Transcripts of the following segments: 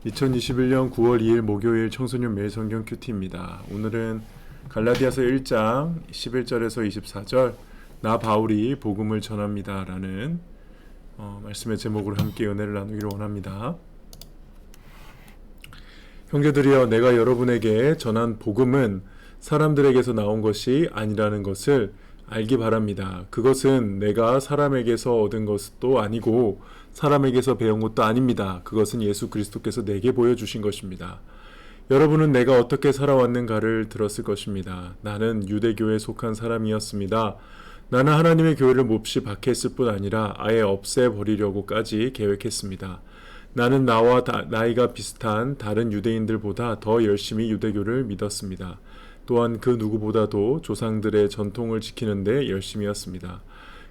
2021년 9월 2일 목요일 청소년 매일 성경 큐티입니다. 오늘은 갈라디아서 1장 11절에서 24절 나 바울이 복음을 전합니다 라는 말씀의 제목으로 함께 은혜를 나누기를 원합니다. 형제들이여, 내가 여러분에게 전한 복음은 사람들에게서 나온 것이 아니라는 것을 알기 바랍니다. 그것은 내가 사람에게서 얻은 것도 아니고 사람에게서 배운 것도 아닙니다. 그것은 예수 그리스도께서 내게 보여주신 것입니다. 여러분은 내가 어떻게 살아왔는가를 들었을 것입니다. 나는 유대교에 속한 사람이었습니다. 나는 하나님의 교회를 몹시 박해했을 뿐 아니라 아예 없애버리려고까지 계획했습니다. 나는 나와 나이가 비슷한 다른 유대인들보다 더 열심히 유대교를 믿었습니다. 또한 그 누구보다도 조상들의 전통을 지키는 데 열심이었습니다.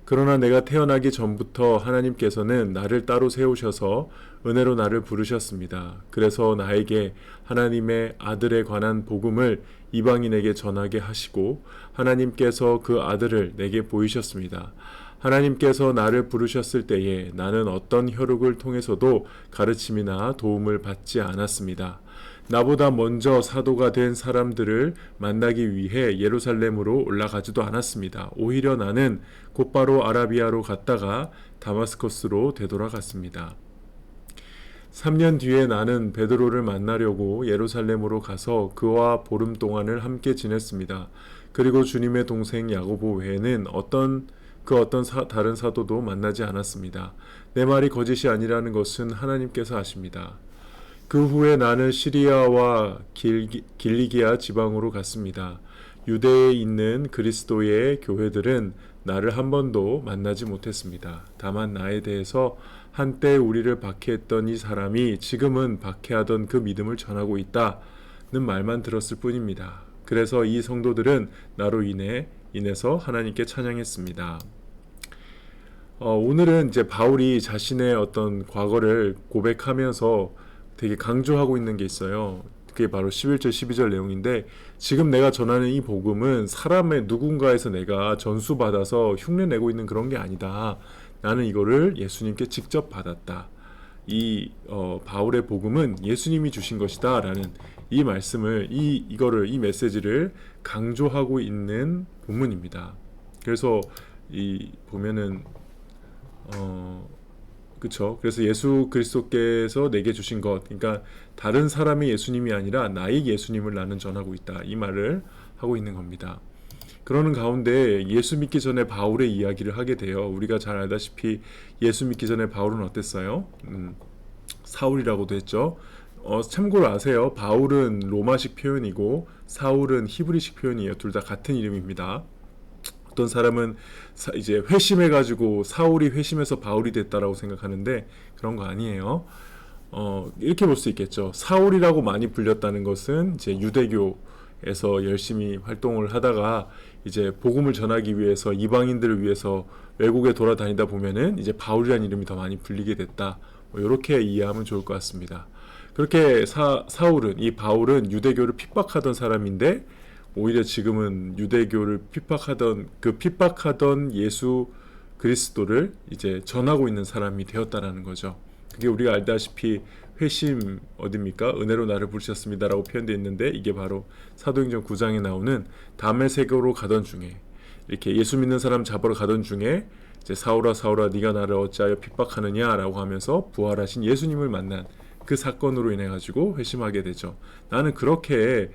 그러나 내가 태어나기 전부터 하나님께서는 나를 따로 세우셔서 은혜로 나를 부르셨습니다. 그래서 나에게 하나님의 아들에 관한 복음을 이방인에게 전하게 하시고 하나님께서 그 아들을 내게 보이셨습니다. 하나님께서 나를 부르셨을 때에 나는 어떤 혈육을 통해서도 가르침이나 도움을 받지 않았습니다. 나보다 먼저 사도가 된 사람들을 만나기 위해 예루살렘으로 올라가지도 않았습니다. 오히려 나는 곧바로 아라비아로 갔다가 다마스커스로 되돌아갔습니다. 3년 뒤에 나는 베드로를 만나려고 예루살렘으로 가서 그와 보름 동안을 함께 지냈습니다. 그리고 주님의 동생 야고보 외에는 다른 사도도 만나지 않았습니다. 내 말이 거짓이 아니라는 것은 하나님께서 아십니다. 그 후에 나는 시리아와 길리기아 지방으로 갔습니다. 유대에 있는 그리스도의 교회들은 나를 한 번도 만나지 못했습니다. 다만 나에 대해서 한때 우리를 박해했던 이 사람이 지금은 박해하던 그 믿음을 전하고 있다는 말만 들었을 뿐입니다. 그래서 이 성도들은 나로 인해서 하나님께 찬양했습니다. 오늘은 이제 바울이 자신의 어떤 과거를 고백하면서 되게 강조하고 있는 게 있어요. 그게 바로 11절 12절 내용인데, 지금 내가 전하는 이 복음은 사람의 누군가에서 내가 전수받아서 흉내내고 있는 그런 게 아니다. 나는 이거를 예수님께 직접 받았다. 이 바울의 복음은 예수님이 주신 것이다 라는 이 말씀을 이 메시지를 강조하고 있는 본문입니다. 그래서 보면은 그쵸. 그래서 예수 그리스도께서 내게 주신 것, 그러니까 다른 사람의 예수님이 아니라 나의 예수님을 나는 전하고 있다, 이 말을 하고 있는 겁니다. 그러는 가운데 예수 믿기 전에 바울의 이야기를 하게 돼요. 우리가 잘 알다시피 예수 믿기 전에 바울은 어땠어요? 사울이라고도 했죠. 참고로 아세요. 바울은 로마식 표현이고 사울은 히브리식 표현이에요. 둘 다 같은 이름입니다. 어떤 사람은 이제 회심해가지고 사울이 회심해서 바울이 됐다라고 생각하는데 그런 거 아니에요. 이렇게 볼 수 있겠죠. 사울이라고 많이 불렸다는 것은 이제 유대교에서 열심히 활동을 하다가 이제 복음을 전하기 위해서 이방인들을 위해서 외국에 돌아다니다 보면은 이제 바울이라는 이름이 더 많이 불리게 됐다. 이렇게 이해하면 좋을 것 같습니다. 그렇게 이 바울은 유대교를 핍박하던 사람인데 오히려 지금은 유대교를 핍박하던 예수 그리스도를 이제 전하고 있는 사람이 되었다라는 거죠. 그게 우리가 알다시피 회심 어딥니까? 은혜로 나를 부르셨습니다라고 표현되어 있는데, 이게 바로 사도행전 9장에 나오는 다메섹으로 가던 중에, 이렇게 예수 믿는 사람 잡으러 가던 중에 이제 사울아 사울아 네가 나를 어찌하여 핍박하느냐라고 하면서 부활하신 예수님을 만난 그 사건으로 인해 가지고 회심하게 되죠. 나는 그렇게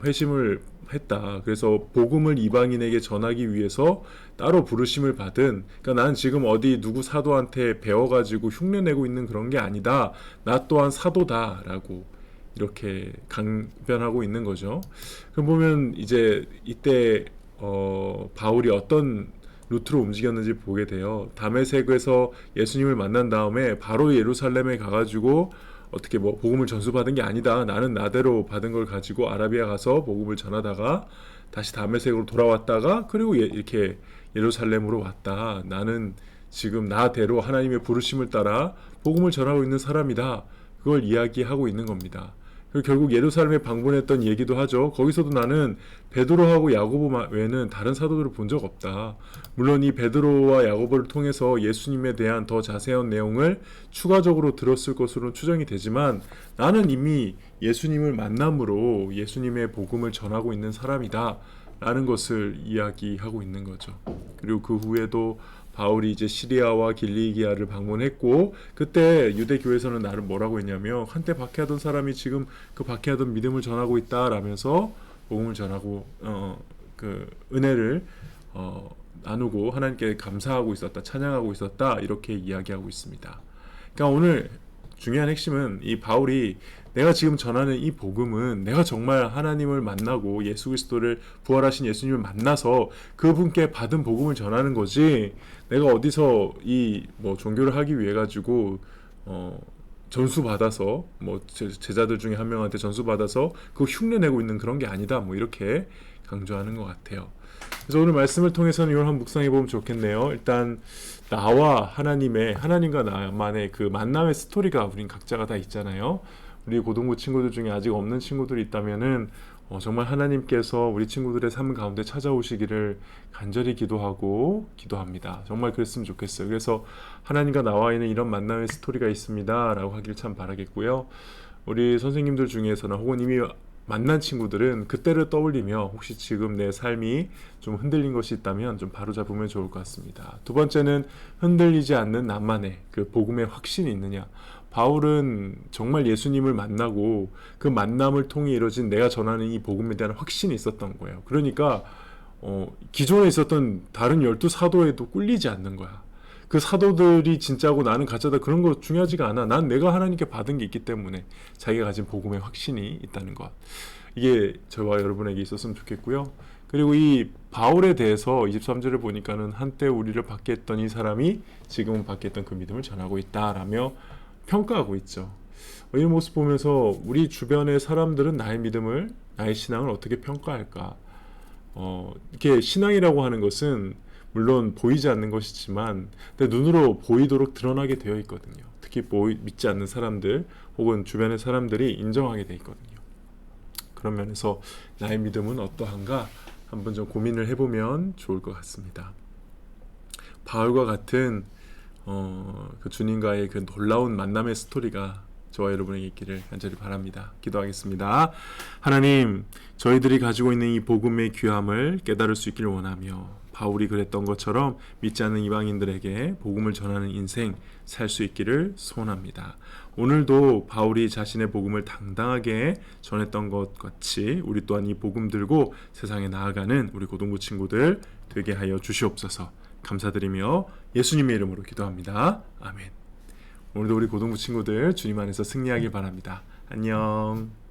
회심을 했다. 그래서 복음을 이방인에게 전하기 위해서 따로 부르심을 받은, 그러니까 나는 지금 어디 누구 사도한테 배워가지고 흉내내고 있는 그런 게 아니다. 나 또한 사도다라고 이렇게 강변하고 있는 거죠. 그럼 보면 이제 이때 바울이 어떤 루트로 움직였는지 보게 돼요. 다메섹에서 예수님을 만난 다음에 바로 예루살렘에 가가지고 어떻게 복음을 전수받은 게 아니다. 나는 나대로 받은 걸 가지고 아라비아 가서 복음을 전하다가 다시 다메섹으로 돌아왔다가 그리고 이렇게 예루살렘으로 왔다. 나는 지금 나대로 하나님의 부르심을 따라 복음을 전하고 있는 사람이다. 그걸 이야기하고 있는 겁니다. 그리고 결국 예루살렘에 방문했던 얘기도 하죠. 거기서도 나는 베드로하고 야고보 외에는 다른 사도들을 본 적 없다. 물론 이 베드로와 야고보를 통해서 예수님에 대한 더 자세한 내용을 추가적으로 들었을 것으로 추정이 되지만 나는 이미 예수님을 만남으로 예수님의 복음을 전하고 있는 사람이다 라는 것을 이야기하고 있는 거죠. 그리고 그 후에도 바울이 이제 시리아와 길리기아를 방문했고 그때 유대 교회에서는 나를 뭐라고 했냐면 한때 박해하던 사람이 지금 그 박해하던 믿음을 전하고 있다라면서 복음을 전하고 그 은혜를 나누고 하나님께 감사하고 있었다, 찬양하고 있었다 이렇게 이야기하고 있습니다. 그러니까 오늘 중요한 핵심은 이 바울이 내가 지금 전하는 이 복음은 내가 정말 하나님을 만나고 예수 그리스도를 부활하신 예수님을 만나서 그분께 받은 복음을 전하는 거지 내가 어디서 이 뭐 종교를 하기 위해 가지고 전수 받아서 뭐 제자들 중에 한 명한테 전수 받아서 그 흉내 내고 있는 그런 게 아니다 뭐 이렇게 강조하는 것 같아요. 그래서 오늘 말씀을 통해서는 이걸 한번 묵상해 보면 좋겠네요. 일단 나와 하나님과 나만의 그 만남의 스토리가 우린 각자가 다 있잖아요. 우리 고등부 친구들 중에 아직 없는 친구들이 있다면은 정말 하나님께서 우리 친구들의 삶 가운데 찾아오시기를 간절히 기도합니다. 정말 그랬으면 좋겠어요. 그래서 하나님과 나와 있는 이런 만남의 스토리가 있습니다 라고 하기를 참 바라겠고요. 우리 선생님들 중에서는 혹은 이미 만난 친구들은 그때를 떠올리며 혹시 지금 내 삶이 좀 흔들린 것이 있다면 좀 바로잡으면 좋을 것 같습니다. 두 번째는 흔들리지 않는 나만의 그 복음의 확신이 있느냐. 바울은 정말 예수님을 만나고 그 만남을 통해 이루어진 내가 전하는 이 복음에 대한 확신이 있었던 거예요. 그러니까 기존에 있었던 다른 12사도에도 꿀리지 않는 거야. 그 사도들이 진짜고 나는 가짜다 그런 거 중요하지가 않아. 난 내가 하나님께 받은 게 있기 때문에 자기가 가진 복음의 확신이 있다는 것. 이게 저와 여러분에게 있었으면 좋겠고요. 그리고 이 바울에 대해서 23절을 보니까는 한때 우리를 받게 했던 이 사람이 지금은 받게 했던 그 믿음을 전하고 있다라며 평가하고 있죠. 이 모습 보면서 우리 주변의 사람들은 나의 믿음을, 나의 신앙을 어떻게 평가할까? 이렇게 신앙이라고 하는 것은 물론 보이지 않는 것이지만 근데 눈으로 보이도록 드러나게 되어 있거든요. 특히 믿지 않는 사람들 혹은 주변의 사람들이 인정하게 되어 있거든요. 그런 면에서 나의 믿음은 어떠한가 한번 좀 고민을 해보면 좋을 것 같습니다. 바울과 같은 그 주님과의 그 놀라운 만남의 스토리가 저와 여러분에게 있기를 간절히 바랍니다. 기도하겠습니다. 하나님, 저희들이 가지고 있는 이 복음의 귀함을 깨달을 수 있기를 원하며 바울이 그랬던 것처럼 믿지 않는 이방인들에게 복음을 전하는 인생 살 수 있기를 소원합니다. 오늘도 바울이 자신의 복음을 당당하게 전했던 것 같이 우리 또한 이 복음 들고 세상에 나아가는 우리 고등부 친구들 되게 하여 주시옵소서. 감사드리며 예수님의 이름으로 기도합니다. 아멘. 오늘도 우리 고등부 친구들 주님 안에서 승리하길 바랍니다. 안녕.